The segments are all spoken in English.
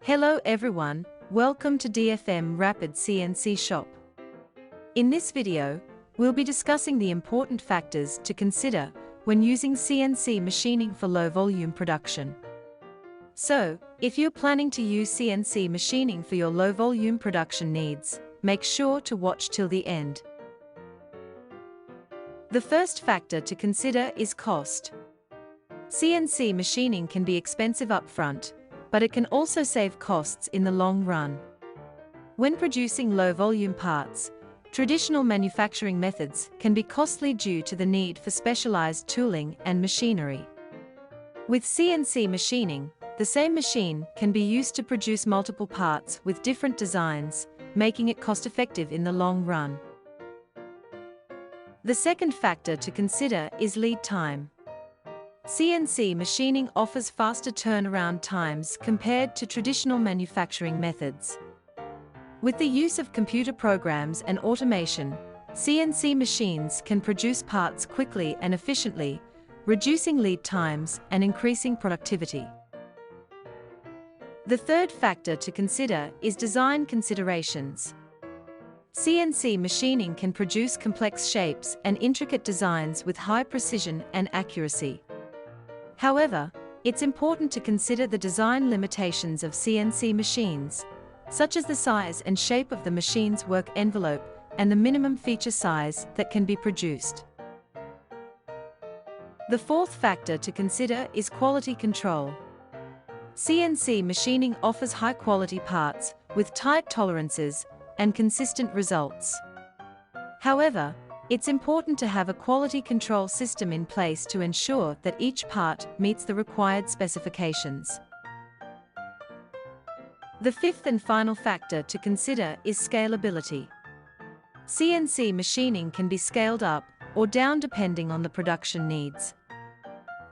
Hello everyone, welcome to DFM Rapid CNC Shop. In this video, we'll be discussing the important factors to consider when using CNC machining for low-volume production. So, if you're planning to use CNC machining for your low-volume production needs, make sure to watch till the end. The first factor to consider is cost. CNC machining can be expensive upfront, but it can also save costs in the long run. When producing low-volume parts, traditional manufacturing methods can be costly due to the need for specialized tooling and machinery. With CNC machining, the same machine can be used to produce multiple parts with different designs, making it cost-effective in the long run. The second factor to consider is lead time. CNC machining offers faster turnaround times compared to traditional manufacturing methods. With the use of computer programs and automation, CNC machines can produce parts quickly and efficiently, reducing lead times and increasing productivity. The third factor to consider is design considerations. CNC machining can produce complex shapes and intricate designs with high precision and accuracy. However, it's important to consider the design limitations of CNC machines, such as the size and shape of the machine's work envelope and the minimum feature size that can be produced. The fourth factor to consider is quality control. CNC machining offers high-quality parts with tight tolerances and consistent results. However, it's important to have a quality control system in place to ensure that each part meets the required specifications. The fifth and final factor to consider is scalability. CNC machining can be scaled up or down depending on the production needs.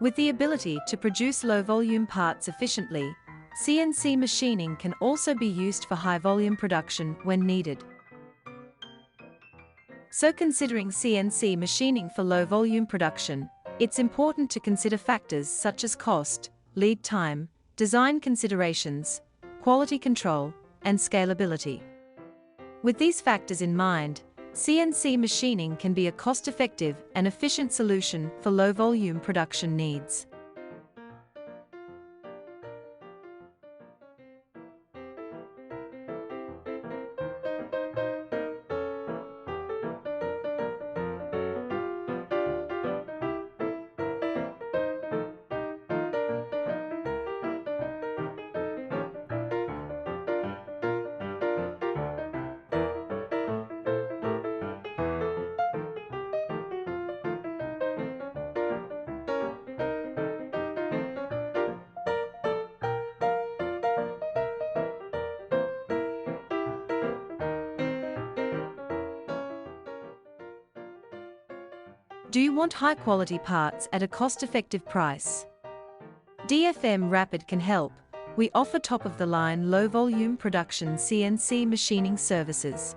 With the ability to produce low-volume parts efficiently, CNC machining can also be used for high-volume production when needed. So considering CNC machining for low-volume production, it's important to consider factors such as cost, lead time, design considerations, quality control, and scalability. With these factors in mind, CNC machining can be a cost-effective and efficient solution for low-volume production needs. Do you want high-quality parts at a cost-effective price? DFM Rapid can help. We offer top-of-the-line low-volume production CNC machining services.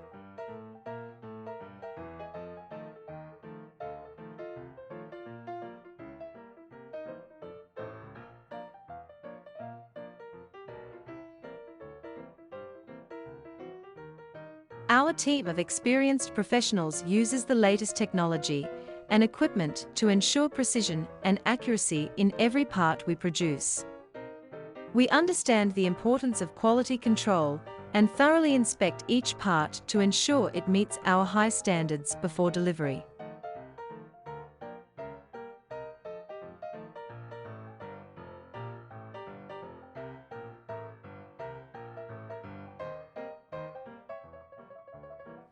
Our team of experienced professionals uses the latest technology and equipment to ensure precision and accuracy in every part we produce. We understand the importance of quality control and thoroughly inspect each part to ensure it meets our high standards before delivery.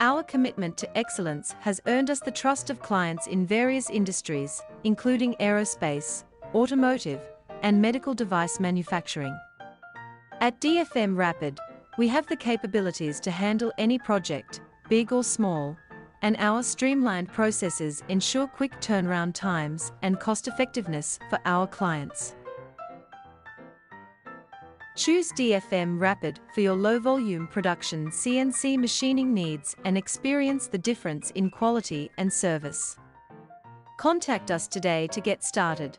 Our commitment to excellence has earned us the trust of clients in various industries, including aerospace, automotive, and medical device manufacturing. At DFM Rapid, we have the capabilities to handle any project, big or small, and our streamlined processes ensure quick turnaround times and cost-effectiveness for our clients. Choose DFM Rapid for your low-volume production CNC machining needs and experience the difference in quality and service. Contact us today to get started.